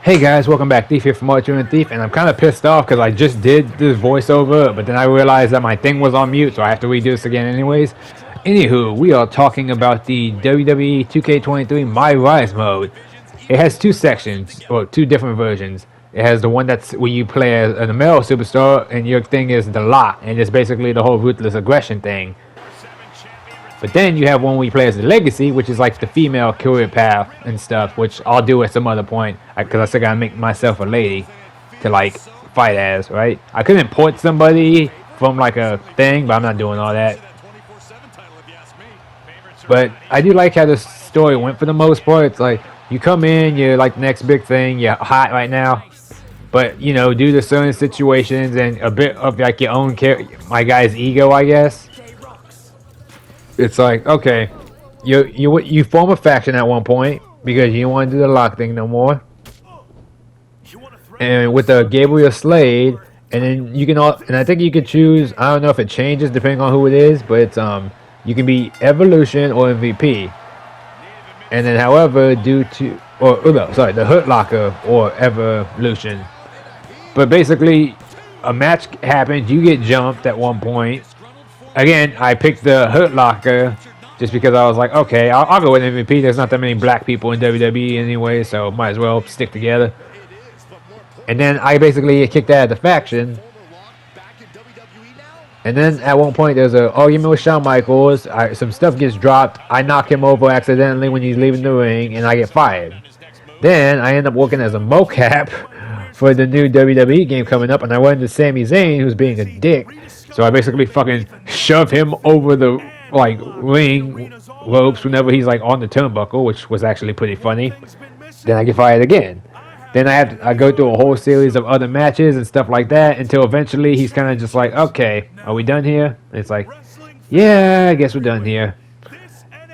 Hey guys, welcome back. Thief here from Archer and Thief, and I'm kind of pissed off because I just did this voiceover, but then I realized that my thing was on mute, so I have to redo this again anyways. Anywho, we are talking about the WWE 2K23 My Rise mode. It has two sections, or two different versions. It has the one that's where you play as a male superstar, and your thing is the lot, and it's basically the whole ruthless aggression thing. But then you have one where you play as the legacy, which is like the female career path and stuff, which I'll do at some other point, because I still gotta make myself a lady to like fight as, right? I could import somebody from like a thing, but I'm not doing all that. But I do like how the story went for the most part. It's like you come in, you're like the next big thing, you're hot right now, but you know, due to certain situations and a bit of like your own my guy's ego, I guess. It's like, okay, you form a faction at one point because you don't want to do the lock thing no more. And with the Gabriel Slade, and then you can and I think you could choose. I don't know if it changes depending on who it is, but it's you can be Evolution or MVP. And then, however, due to the Hurt Locker or Evolution. But basically, a match happens. You get jumped at one point. Again, I picked the Hurt Locker just because I was like, okay, I'll go with MVP. There's not that many black people in WWE anyway, so might as well stick together. And then I basically get kicked out of the faction. And then at one point, there's an argument with Shawn Michaels. Some stuff gets dropped. I knock him over accidentally when he's leaving the ring, and I get fired. Then I end up working as a mocap for the new WWE game coming up, and I run into Sami Zayn, who's being a dick. So I basically fucking shove him over the like ring ropes whenever he's like on the turnbuckle, which was actually pretty funny. Then I get fired again. Then I go through a whole series of other matches and stuff like that until eventually he's kind of just like, okay, are we done here? And it's like, yeah, I guess we're done here.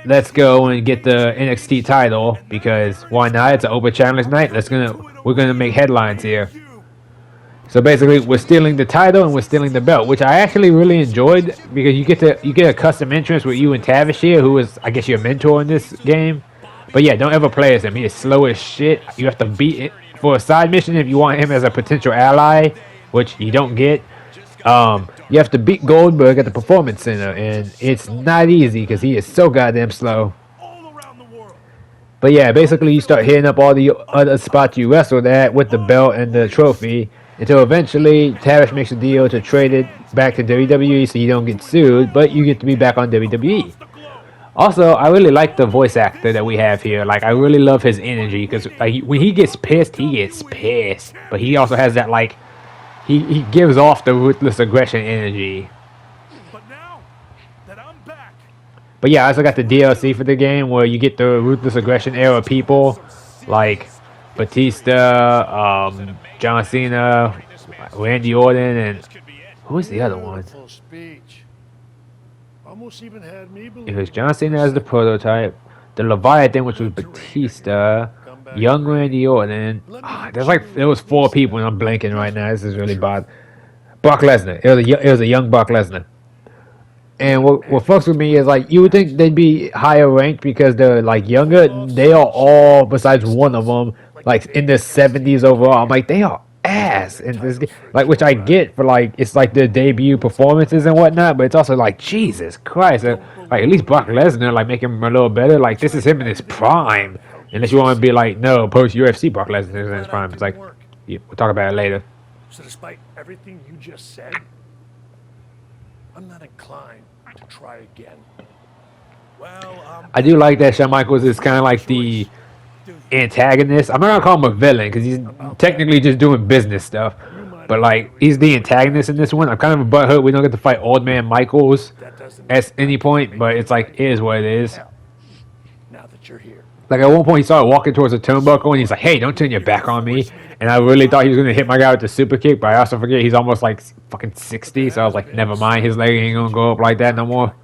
Let's go and get the NXT title because why not? It's an open challenge night. We're gonna make headlines here. So basically, we're stealing the title and we're stealing the belt, which I actually really enjoyed because you get a custom entrance with you and Tavish here, who is I guess your mentor in this game. But yeah, don't ever play as him. He is slow as shit. You have to beat it for a side mission if you want him as a potential ally, which you don't get. You have to beat Goldberg at the Performance Center, and it's not easy because he is so goddamn slow. But yeah, basically you start hitting up all the other spots you wrestled at with the belt and the trophy. Until eventually, Tavish makes a deal to trade it back to WWE so you don't get sued, but you get to be back on WWE. Also, I really like the voice actor that we have here. Like, I really love his energy because like, when he gets pissed, he gets pissed. But he also has that, like, he gives off the ruthless aggression energy. But yeah, I also got the DLC for the game where you get the ruthless aggression era people like Batista, John Cena, Randy Orton, and who's the other one? It was John Cena as the prototype, the Leviathan, which was Batista, young Randy Orton. There was four people, and I'm blanking right now. This is really bad. Brock Lesnar. It was a young Brock Lesnar. And what fucks with me is like you would think they'd be higher ranked because they're like younger. They are all besides one of them like in their 70s overall. I'm like they are ass in this game, like which I get for like it's like their debut performances and whatnot. But it's also like Jesus Christ, like at least Brock Lesnar like make him a little better. Like this is him in his prime. Unless you want to be like no post UFC Brock Lesnar is in his prime. It's like yeah, we'll talk about it later. So despite everything you just said, I'm not inclined to try again. Well, I do like that Shawn Michaels is kind of like the antagonist. I'm not gonna call him a villain because he's technically just doing business stuff, but like he's the antagonist in this one. I'm kind of a butthurt we don't get to fight Old Man Michaels at any point, but it's like it is what it is. Now that you're here, like at one point he started walking towards the turnbuckle and he's like, "Hey, don't turn your back on me." And I really thought he was gonna hit my guy with the super kick, but I also forget he's almost like fucking 60, so I was like, never mind, his leg ain't gonna go up like that no more.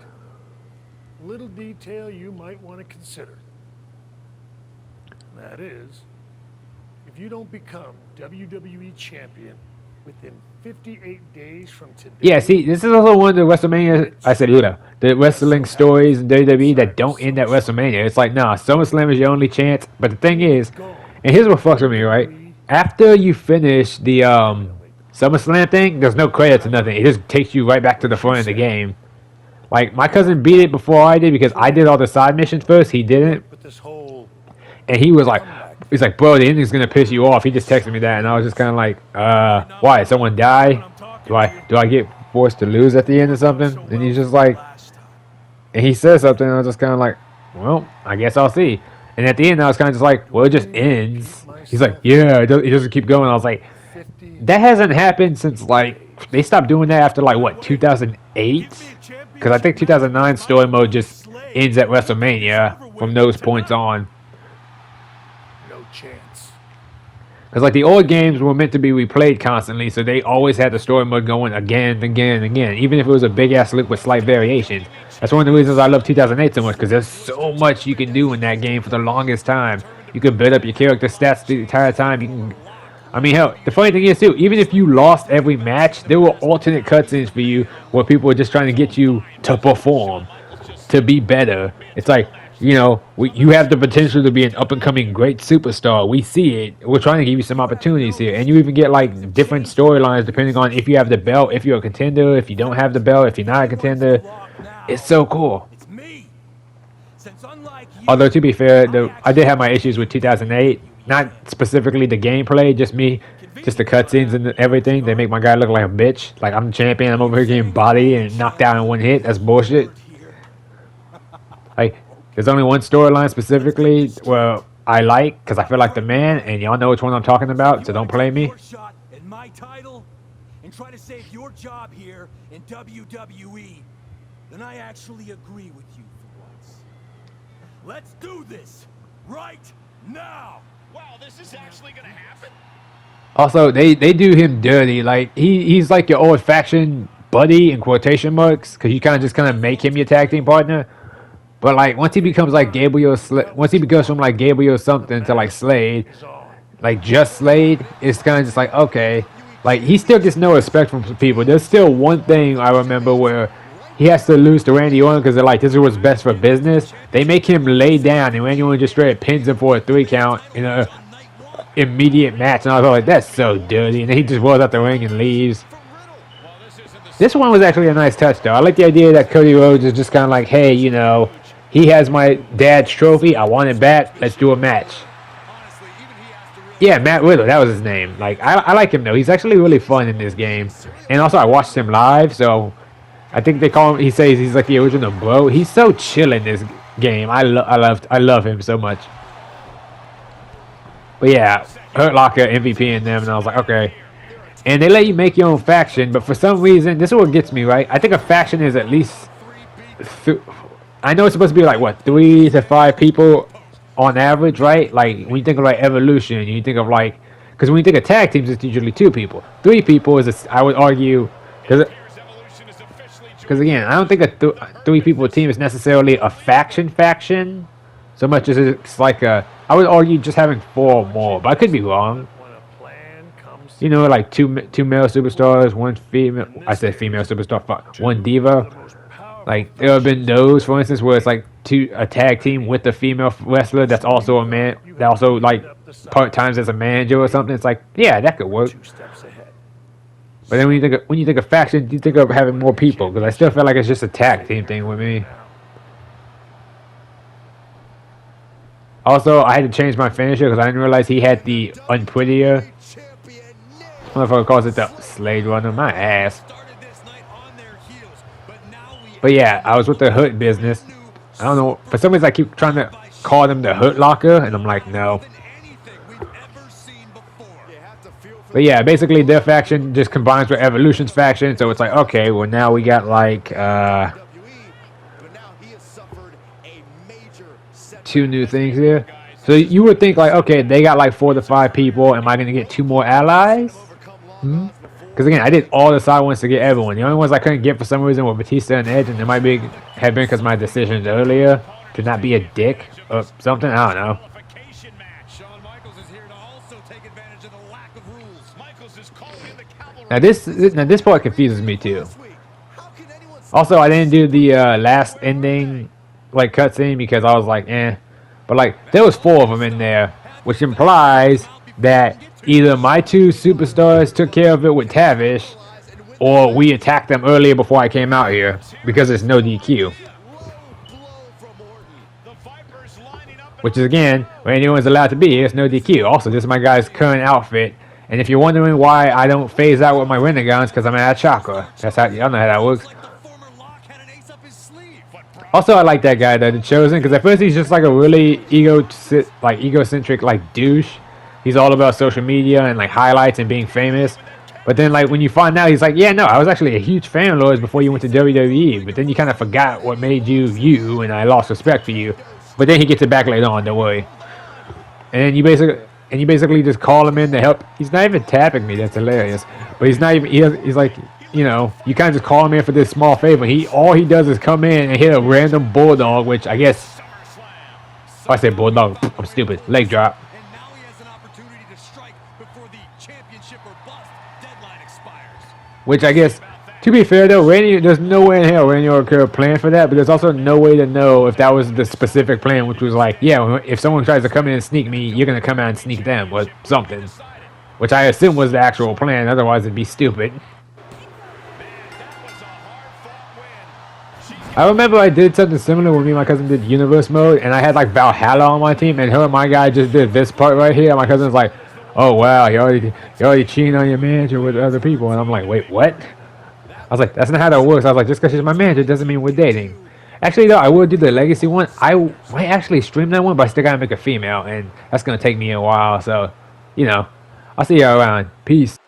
Little detail you might want to consider. That is, if you don't become WWE champion within 58 days from today. Yeah, see, this is also one of the WrestleMania. The wrestling stories in WWE that don't end at WrestleMania. It's like, nah, SummerSlam is your only chance. But the thing is, and here's what fucks with me, right? after you finish the SummerSlam thing, there's no credits or nothing. It just takes you right back to the front of the game. Like my cousin beat it before I did because I did all the side missions first. He didn't, But this whole and he was like, he's like, bro, the ending's gonna piss you off. He just texted me that, and I was just kind of like, why? Did someone die? Do I get forced to lose at the end or something? And he's just like, and he said something, and I was just kind of like, well, I guess I'll see. And at the end, I was kind of just like, well, it just ends. He's like, yeah, it doesn't keep going. I was like, 50 that hasn't happened since like they stopped doing that after like what 2008? Because I think 2009 story mode just ends at WrestleMania from those points on. no chance. Because like the old games were meant to be replayed constantly, so they always had the story mode going again and again and again, even if it was a big ass loop with slight variations. That's one of the reasons I love 2008 so much, because there's so much you can do in that game for the longest time. You can build up your character stats the entire time. You can, I mean, hell, the funny thing is too, even if you lost every match, there were alternate cutscenes for you where people were just trying to get you to perform, to be better. It's like, you know, you have the potential to be an up and coming great superstar. We see it. We're trying to give you some opportunities here, and you even get like different storylines depending on if you have the belt, if you're a contender, if you don't have the belt, if you're not a contender. It's so cool. Although to be fair, I did have my issues with 2008. Not specifically the gameplay, just the cutscenes and everything. They make my guy look like a bitch. Like I'm the champion, I'm over here getting body and knocked out in one hit. That's bullshit. Like there's only one storyline specifically where I like because I feel like the man, and y'all know which one I'm talking about, so don't play me. And try to save your job here in WWE, then I actually agree with you for once. Let's do this right now. Wow, this is actually gonna happen? Also, they do him dirty. Like he's like your old faction buddy in quotation marks, because you kind of make him your tag team partner. But like once he becomes like once he becomes from like Gabriel something to like Slade, like just Slade, it's kind of just like okay, like he still gets no respect from people. There's still one thing I remember where he has to lose to Randy Orton because they're like, this is what's best for business. They make him lay down, and Randy Orton just straight pins him for a 3 count in a immediate match. And I was like, that's so dirty. And then he just rolls out the ring and leaves. This one was actually a nice touch, though. I like the idea that Cody Rhodes is just kind of like, hey, you know, he has my dad's trophy. I want it back. Let's do a match. Yeah, Matt Riddle, that was his name. Like, I like him, though. He's actually really fun in this game. And also, I watched him live, so I think they call him. He says he's like the original bro. He's so chill in this game. I love him so much. But yeah, Hurt Locker MVP in them, and I was like, okay. And they let you make your own faction, but for some reason, this is what gets me right. I think a faction is at least. I know it's supposed to be like what 3 to 5 people on average, right? Like when you think of like Evolution, you think of like because when you think of tag teams, it's usually 2 people. 3 people is I would argue because again, I don't think a 3 people team is necessarily a faction, so much as it's like a. I would argue just having 4 or more, but I could be wrong. You know, like two male superstars, 1 female. I said female superstar, 1 diva. Like there have been those, for instance, where it's like a tag team with a female wrestler that's also a man, that also like part times as a manager or something. It's like, yeah, that could work. But then when you think of faction, you think of having more people, because I still feel like it's just a tag team thing with me. Also, I had to change my finisher because I didn't realize he had the unprettier. Motherfucker calls it the Slade Runner. My ass. But yeah, I was with the Hood business. I don't know. For some reason, I keep trying to call them the Hood Locker, and I'm like, no. But yeah, basically their faction just combines with Evolution's faction, so it's like, okay, well now we got like 2 new things here. So you would think like, okay, they got like 4 to 5 people. Am I gonna get 2 more allies? Because again, I did all the side ones to get everyone. The only ones I couldn't get for some reason were Batista and Edge, and it might have been because my decisions earlier to not be a dick or something. I don't know. Now this part confuses me too. Also, I didn't do the last ending like cutscene because I was like, eh. But like there was 4 of them in there, which implies that either my two superstars took care of it with Tavish, or we attacked them earlier before I came out here because it's no DQ. Which is again, when anyone's allowed to be here, it's no DQ. Also, this is my guy's current outfit. And if you're wondering why I don't phase out with my Renegons, because I'm at chakra. That's how y'all know how that works. Also, I like that guy though, the Chosen, because at first he's just like a really egocentric like douche. He's all about social media and like highlights and being famous. But then like when you find out, he's like, yeah, no, I was actually a huge fan of yours before you went to WWE. But then you kind of forgot what made you you, and I lost respect for you. But then he gets it back later on, don't worry. And you basically just call him in to help. He's not even tapping me. That's hilarious. But he's not even. He's like, you know, you kind of just call him in for this small favor. All he does is come in and hit a random bulldog, which I guess. Oh, I said bulldog. I'm stupid. Leg drop. And now he has an opportunity to strike before the championship or bust deadline expires. Which I guess, to be fair though, Randy, there's no way in hell Randy Orton could have planned for that. But there's also no way to know if that was the specific plan, which was like, yeah, if someone tries to come in and sneak me, you're gonna come out and sneak them or something. Which I assume was the actual plan. Otherwise, it'd be stupid. I remember I did something similar when me and my cousin did Universe Mode, and I had like Valhalla on my team, and her and my guy just did this part right here. My cousin's like, oh wow, you already cheating on your manager with other people, and I'm like, wait, what? I was like, that's not how that works. I was like, just because she's my manager doesn't mean we're dating. Actually though, I will do the Legacy one. I might actually stream that one, but I still gotta make a female, and that's gonna take me a while, so, you know, I'll see y'all around. Peace.